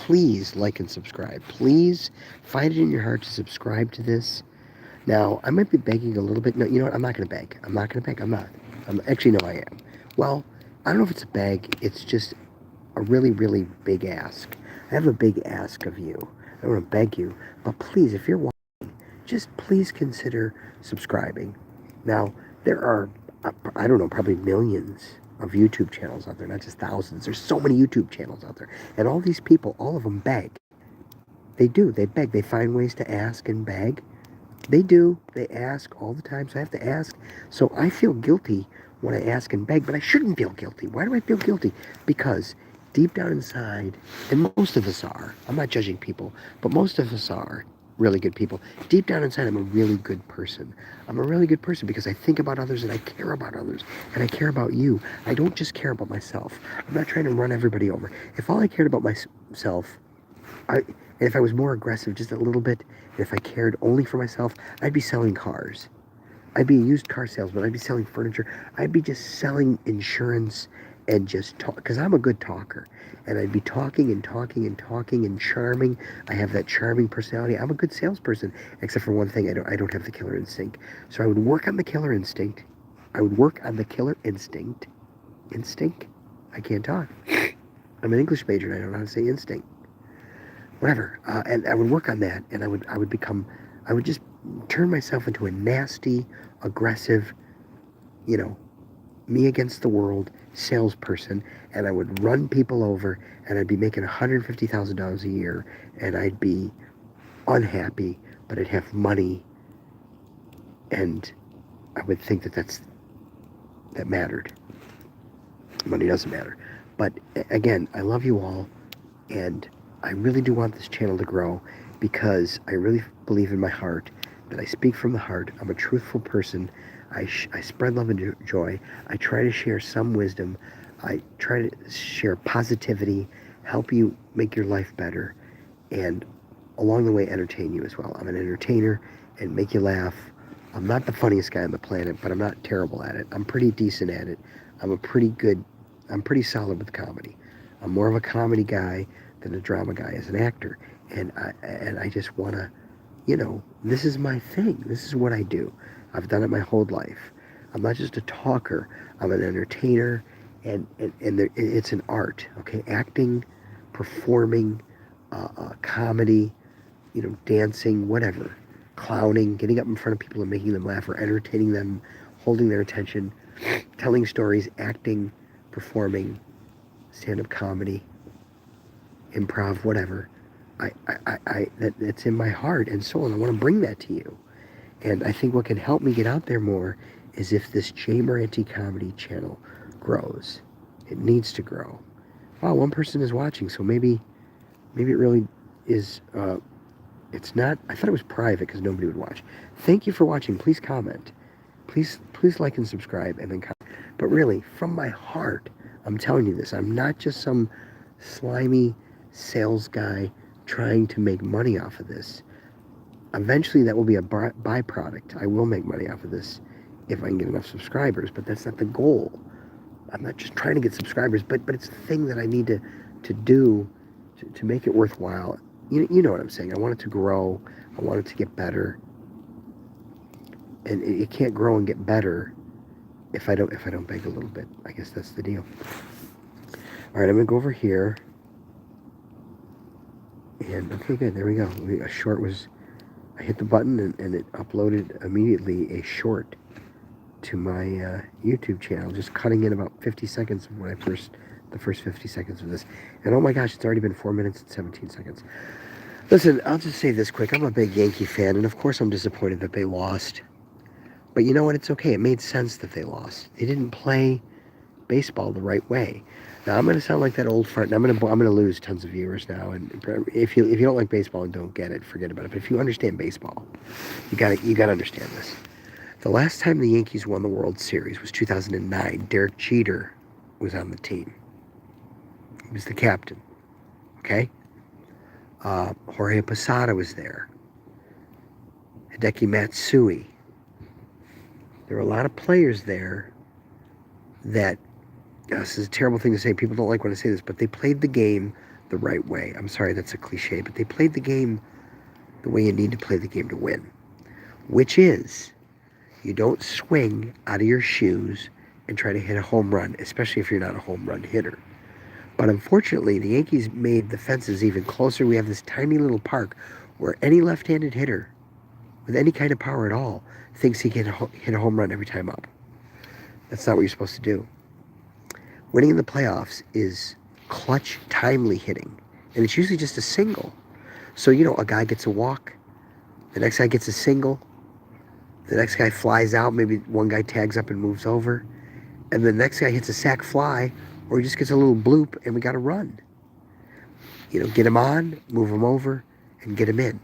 please like and subscribe. Please find it in your heart to subscribe to this. Now, I might be begging a little bit. No, you know what? I'm not going to beg. I'm not going to beg. I'm not. Actually, no, I am. Well, I don't know if it's a beg. It's just a really, really big ask. I have a big ask of you. I don't want to beg you, but please, if you're watching, just please consider subscribing. Now, there are, I don't know, probably millions of YouTube channels out there, not just thousands. There's so many YouTube channels out there. And all these people, all of them beg. They do. They beg. They find ways to ask and beg. They do. They ask all the time, so I have to ask. So I feel guilty when I ask and beg, but I shouldn't feel guilty. Why do I feel guilty? Because deep down inside, and most of us are, I'm not judging people, but most of us are really good people. Deep down inside, I'm a really good person. I'm a really good person because I think about others and I care about others and I care about you. I don't just care about myself. I'm not trying to run everybody over. If all I cared about myself, and if I was more aggressive just a little bit, and if I cared only for myself, I'd be selling cars. I'd be a used car salesman. I'd be selling furniture. I'd be just selling insurance and just talk, because I'm a good talker. And I'd be talking and talking and talking and charming. I have that charming personality. I'm a good salesperson, except for one thing. I don't have the killer instinct. So I would work on the killer instinct. I would work on the killer instinct. Instinct? I can't talk. I'm an English major and I don't know how to say instinct. Whatever. And I would work on that, and I would just turn myself into a nasty, aggressive, me against the world salesperson, and I would run people over, and I'd be making $150,000 a year, and I'd be unhappy, but I'd have money, and I would think that mattered. Money doesn't matter. But again, I love you all, and I really do want this channel to grow because I really believe in my heart that I speak from the heart. I'm a truthful person. I spread love and joy. I try to share some wisdom. I try to share positivity, help you make your life better, and along the way entertain you as well. I'm an entertainer and make you laugh. I'm not the funniest guy on the planet, but I'm not terrible at it. I'm pretty decent at it. I'm pretty solid with comedy. I'm more of a comedy guy than a drama guy as an actor. And I just want to, this is my thing. This is what I do. I've done it my whole life. I'm not just a talker. I'm an entertainer, and it's an art, okay? Acting, performing, comedy, dancing, whatever. Clowning, getting up in front of people and making them laugh or entertaining them, holding their attention, telling stories, acting, performing, stand-up comedy, improv, whatever. That's in my heart and soul, and I want to bring that to you. And I think what can help me get out there more is if this Merante Comedy channel grows. It needs to grow. Wow, one person is watching, so maybe it really is. It's not. I thought it was private because nobody would watch. Thank you for watching. Please comment. Please like and subscribe, and then comment. But really, from my heart, I'm telling you this. I'm not just some slimy sales guy trying to make money off of this. Eventually, that will be a byproduct. I will make money off of this if I can get enough subscribers, but that's not the goal. I'm not just trying to get subscribers, but it's a thing that I need to do to make it worthwhile. You know what I'm saying. I want it to grow. I want it to get better. And it can't grow and get better if I don't beg a little bit. I guess that's the deal. All right, I'm gonna go over here. And okay, good. There we go. A short was. I hit the button and it uploaded immediately a short to my YouTube channel, just cutting in about 50 seconds of the first 50 seconds of this. And oh my gosh, it's already been 4 minutes and 17 seconds. Listen, I'll just say this quick. I'm a big Yankee fan, and of course I'm disappointed that they lost. But you know what? It's okay. It made sense that they lost. They didn't play baseball the right way. Now I'm going to sound like that old fart, and I'm going to lose tons of viewers now. And if you don't like baseball and don't get it, forget about it. But if you understand baseball, you got to understand this. The last time the Yankees won the World Series was 2009. Derek Jeter was on the team. He was the captain. Okay? Jorge Posada was there. Hideki Matsui. There were a lot of players there that, this is a terrible thing to say, people don't like when I say this, but they played the game the right way. I'm sorry that's a cliche, but they played the game the way you need to play the game to win, which is you don't swing out of your shoes and try to hit a home run, especially if you're not a home run hitter. But unfortunately, the Yankees made the fences even closer. We have this tiny little park where any left-handed hitter with any kind of power at all thinks he can hit a home run every time up. That's not what you're supposed to do. Winning in the playoffs is clutch, timely hitting, and it's usually just a single. So, a guy gets a walk, the next guy gets a single, the next guy flies out, maybe one guy tags up and moves over, and the next guy hits a sac fly, or he just gets a little bloop, and we got to run. Get him on, move him over, and get him in.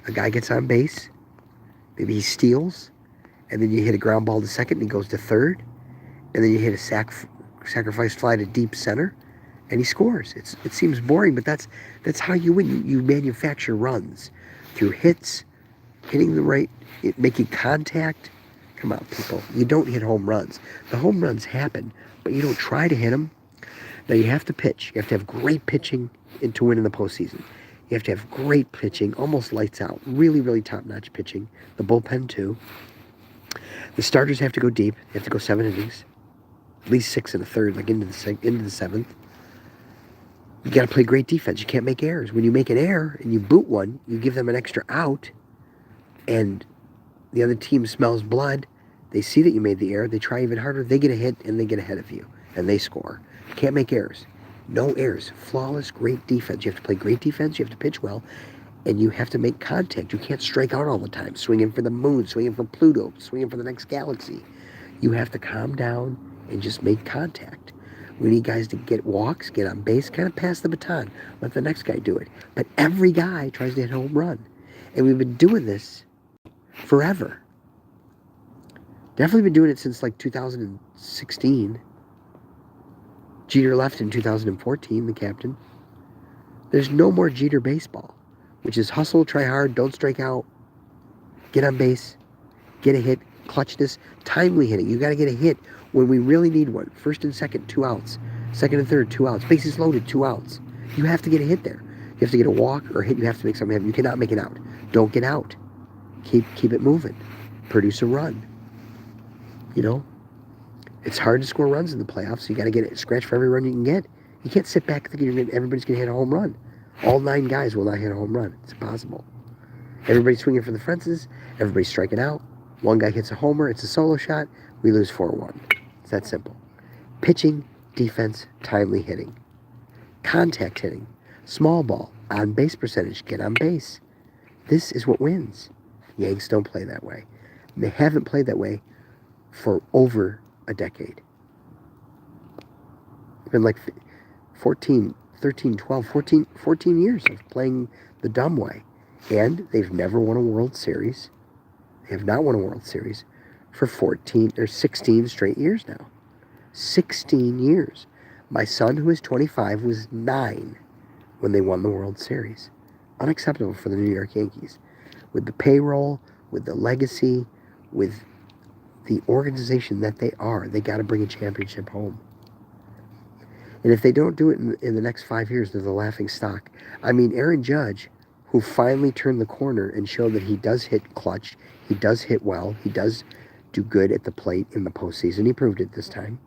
A guy gets on base, maybe he steals, and then you hit a ground ball to second, and he goes to third, and then you hit a sacrifice fly to deep center, and he scores. It seems boring, but that's how you win. You manufacture runs through hits, hitting the right, making contact. Come on, people. You don't hit home runs. The home runs happen, but you don't try to hit them. Now, you have to pitch. You have to have great pitching to win in the postseason. You have to have great pitching, almost lights out. Really, really top-notch pitching. The bullpen, too. The starters have to go deep. They have to go 7 innings. At least 6 and a third, like into the 7th. You got to play great defense. You can't make errors. When you make an error and you boot one, you give them an extra out, and the other team smells blood. They see that you made the error. They try even harder. They get a hit, and they get ahead of you, and they score. You can't make errors. No errors. Flawless, great defense. You have to play great defense. You have to pitch well, and you have to make contact. You can't strike out all the time, swinging for the moon, swinging for Pluto, swinging for the next galaxy. You have to calm down and just make contact. We need guys to get walks, get on base, kind of pass the baton. Let the next guy do it. But every guy tries to hit a home run. And we've been doing this forever. Definitely been doing it since like 2016. Jeter left in 2014, the captain. There's no more Jeter baseball, which is hustle, try hard, don't strike out, get on base, get a hit, clutchness, timely hitting. You got to get a hit when we really need one. First and second, 2 outs. Second and third, 2 outs. Bases loaded, 2 outs. You have to get a hit there. You have to get a walk or a hit. You have to make something happen. You cannot make it out. Don't get out. Keep it moving. Produce a run. It's hard to score runs in the playoffs. So you got to get it. Scratch for every run you can get. You can't sit back thinking everybody's going to hit a home run. All 9 guys will not hit a home run. It's impossible. Everybody's swinging for the fences. Everybody's striking out. One guy hits a homer. It's a solo shot. We lose 4-1. It's that simple. Pitching, defense, timely hitting. Contact hitting. Small ball. On base percentage. Get on base. This is what wins. Yanks don't play that way. And they haven't played that way for over a decade. It's been like 14 years of playing the dumb way. And they've never won a World Series. They have not won a World Series for 14 or 16 straight years now. 16 years. My son, who is 25, was 9 when they won the World Series. Unacceptable for the New York Yankees. With the payroll, with the legacy, with the organization that they are, they got to bring a championship home. And if they don't do it in the next 5 years, they're the laughing stock. I mean, Aaron Judge, who finally turned the corner and showed that he does hit clutch, he does hit well, he does do good at the plate in the postseason. He proved it this time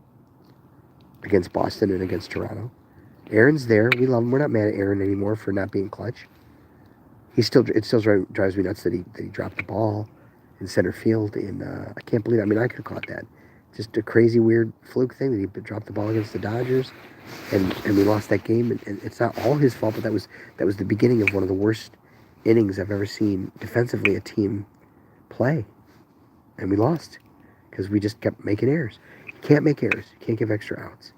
against Boston and against Toronto. Aaron's there. We love him. We're not mad at Aaron anymore for not being clutch. It still drives me nuts that he dropped the ball in center field. I can't believe it. I mean, I could have caught that. Just a crazy, weird fluke thing that he dropped the ball against the Dodgers, and we lost that game. And it's not all his fault, but that was the beginning of one of the worst innings I've ever seen defensively a team play. And we lost because we just kept making errors. You can't make errors. You can't give extra outs.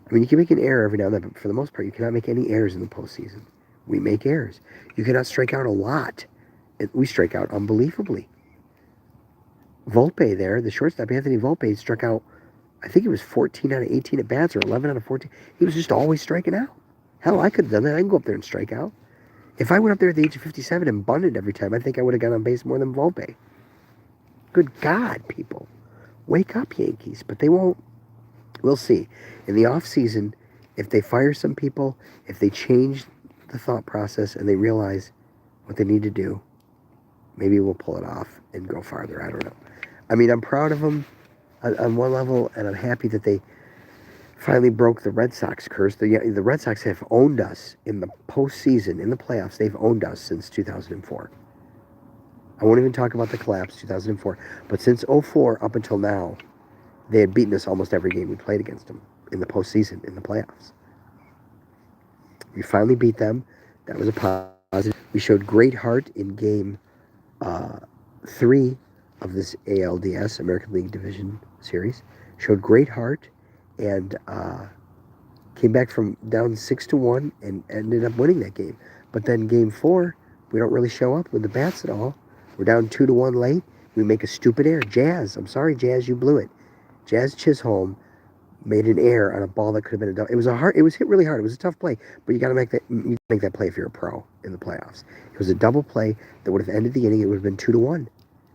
I mean, you can make an error every now and then, but for the most part, you cannot make any errors in the postseason. We make errors. You cannot strike out a lot. We strike out unbelievably. Volpe there, the shortstop, Anthony Volpe, struck out, I think it was 14 out of 18 at bats or 11 out of 14. He was just always striking out. Hell, I could have done that. I can go up there and strike out. If I went up there at the age of 57 and bunted every time, I think I would have got on base more than Volpe. Good God, people. Wake up, Yankees. But they won't. We'll see. In the offseason, If they fire some people, if they change the thought process and they realize what they need to do, maybe we'll pull it off and go farther. I don't know. I mean, I'm proud of them on one level, and I'm happy that they finally broke the Red Sox curse. The Red Sox have owned us in the postseason, in the playoffs. They've owned us since 2004. I won't even talk about the collapse, 2004. But since '04 up until now, they had beaten us almost every game we played against them in the postseason, in the playoffs. We finally beat them. That was a positive. We showed great heart in game 3 of this ALDS, American League Division Series. Showed great heart and came back from down 6-1 and ended up winning that game. But then game 4, we don't really show up with the bats at all. We're down 2-1 late. We make a stupid error. Jazz, I'm sorry, Jazz, you blew it. Jazz Chisholm made an error on a ball that could have been a double. It was hit really hard. It was a tough play, but you got to make that play if you're a pro in the playoffs. It was a double play that would have ended the inning. It would have been 2-1,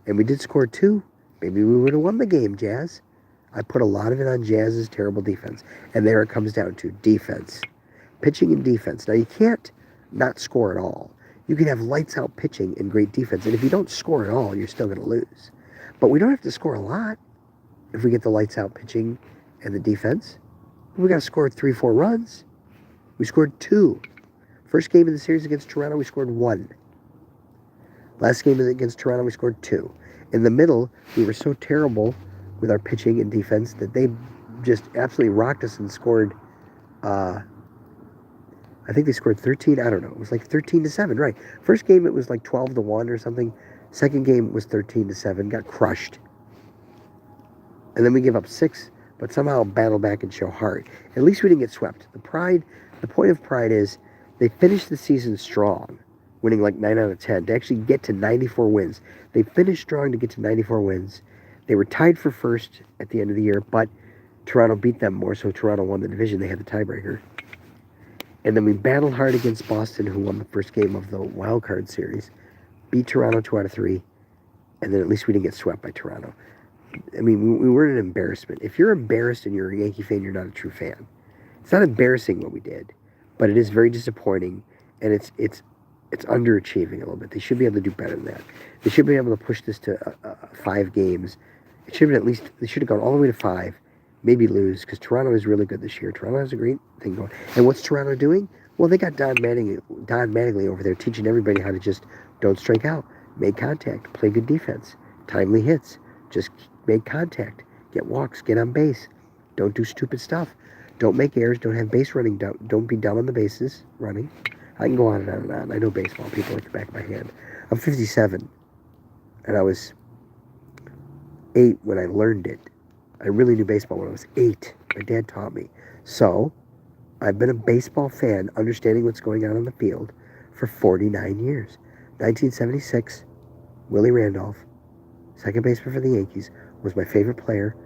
and we did score 2. Maybe we would have won the game, Jazz. I put a lot of it on Jazz's terrible defense, and there it comes down to defense, pitching and defense. Now you can't not score at all. You can have lights out pitching and great defense, and if you don't score at all, you're still going to lose. But we don't have to score a lot if we get the lights out pitching and the defense. We got to score 3-4 runs. We scored 2. First game of the series against Toronto, we scored 1. Last game against Toronto, we scored 2. In the middle, we were so terrible with our pitching and defense that they just absolutely rocked us and scored, I think they scored 13, I don't know. It was like 13-7, right. First game, it was like 12-1 or something. Second game was 13-7, got crushed. And then we give up 6, but somehow battle back and show heart. At least we didn't get swept. The point of pride is they finished the season strong, winning like 9 out of 10 to actually get to 94 wins. They finished strong to get to 94 wins. They were tied for first at the end of the year, but Toronto beat them more, so Toronto won the division. They had the tiebreaker. And then we battled hard against Boston, who won the first game of the wild card series, beat Toronto 2 out of 3, and then at least we didn't get swept by Toronto. I mean, we weren't an embarrassment. If you're embarrassed and you're a Yankee fan, you're not a true fan. It's not embarrassing what we did, but it is very disappointing, and it's underachieving a little bit. They should be able to do better than that. They should be able to push this to 5 games. It should have been at least, they should have gone all the way to 5, maybe lose, because Toronto is really good this year. Toronto has a great thing going. And what's Toronto doing? Well, they got Don Mattingly over there teaching everybody how to just don't strike out, make contact, play good defense, timely hits, just make contact, get walks, get on base, don't do stupid stuff, don't make errors, don't have base running, don't be dumb on the bases running. I can go on and on and on. I know baseball, people like the back of my hand. I'm 57, and I was 8 when I learned it. I really knew baseball when I was 8. My dad taught me. So, I've been a baseball fan, understanding what's going on the field, for 49 years. 1976, Willie Randolph, second baseman for the Yankees, was my favorite player.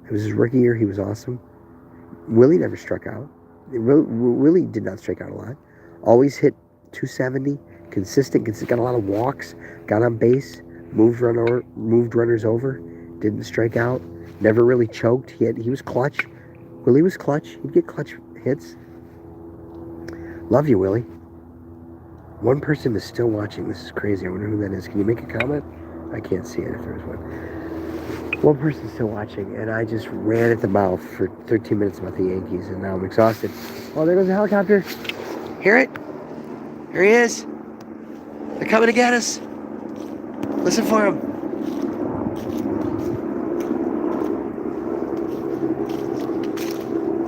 It was his rookie year. He was awesome. Willie never struck out. Willie did not strike out a lot. Always hit 270, consistent, got a lot of walks, got on base, moved runners over, didn't strike out, never really choked. He was clutch. Willie was clutch. He'd get clutch hits. Love you, Willie. One person is still watching. This is crazy. I wonder who that is. Can you make a comment? I can't see it if there's one. One person's still watching, and I just ran at the mouth for 13 minutes about the Yankees, and now I'm exhausted. Oh, there goes the helicopter. Hear it? Here he is. They're coming to get us. Listen for him.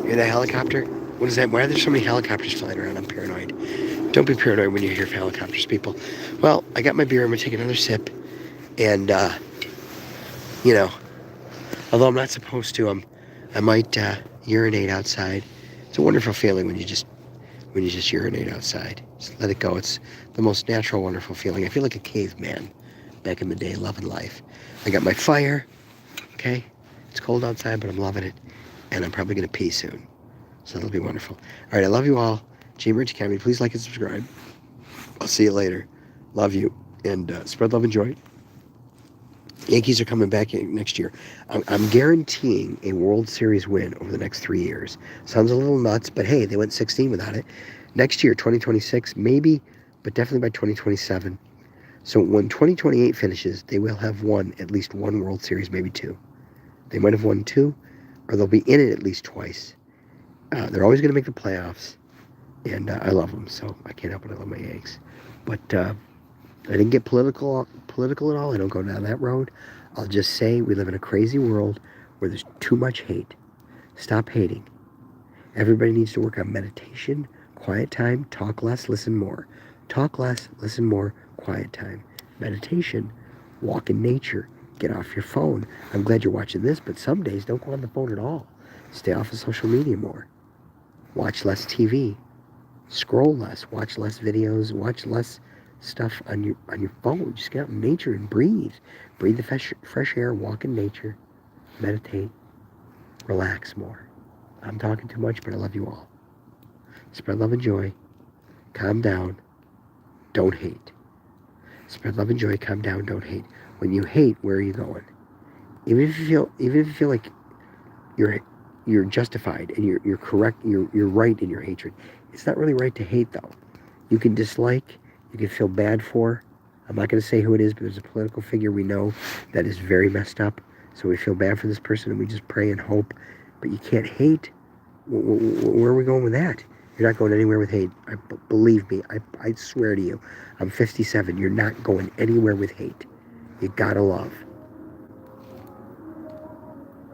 Hear that helicopter? What is that? Why are there so many helicopters flying around? I'm paranoid. Don't be paranoid when you hear helicopters, people. Well, I got my beer. I'm going to take another sip. And, although I'm not supposed to, I might urinate outside. It's a wonderful feeling when you just urinate outside. Just let it go. It's the most natural, wonderful feeling. I feel like a caveman back in the day, loving life. I got my fire, okay? It's cold outside, but I'm loving it. And I'm probably going to pee soon. So that'll be wonderful. All right, I love you all. Merante Comedy, please like and subscribe. I'll see you later. Love you. And spread love and joy. Yankees are coming back next year. I'm guaranteeing a World Series win over the next 3 years. Sounds a little nuts, but hey, they went 16 without it. Next year, 2026, maybe, but definitely by 2027. So when 2028 finishes, they will have won at least one World Series, maybe two. They might have won two, or they'll be in it at least twice. They're always going to make the playoffs, and I love them, so I can't help it. I love my Yanks. But I didn't get political at all. I don't go down that road. I'll just say we live in a crazy world where there's too much hate. Stop hating. Everybody needs to work on meditation, quiet time, talk less, listen more. Talk less, listen more, quiet time. Meditation, walk in nature, get off your phone. I'm glad you're watching this, but some days don't go on the phone at all. Stay off of social media more. Watch less TV. Scroll less. Watch less videos. Watch less stuff on your phone. Just get out in nature and breathe. Breathe the fresh air. Walk in nature. Meditate. Relax more. I'm talking too much, but I love you all. Spread love and joy. Calm down. Don't hate. Spread love and joy. Calm down. Don't hate. When you hate, where are you going? Even if you feel like you're justified and you're correct, you're right in your hatred. It's not really right to hate though. You can dislike, you can feel bad for. I'm not going to say who it is, but there's a political figure we know that is very messed up. So we feel bad for this person and we just pray and hope. But you can't hate. Where are we going with that? You're not going anywhere with hate. Believe me, I swear to you, I'm 57. You're not going anywhere with hate. You gotta love.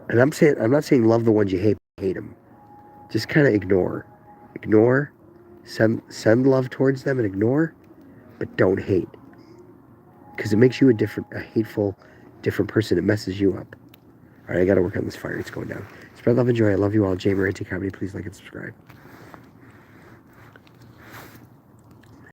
And I'm not saying love the ones you hate them. Just kind of ignore, send love towards them and ignore, but don't hate, because it makes you a hateful, different person. It messes you up. All right, I got to work on this fire. It's going down. Spread love and joy. I love you all. Merante Comedy. Please like and subscribe.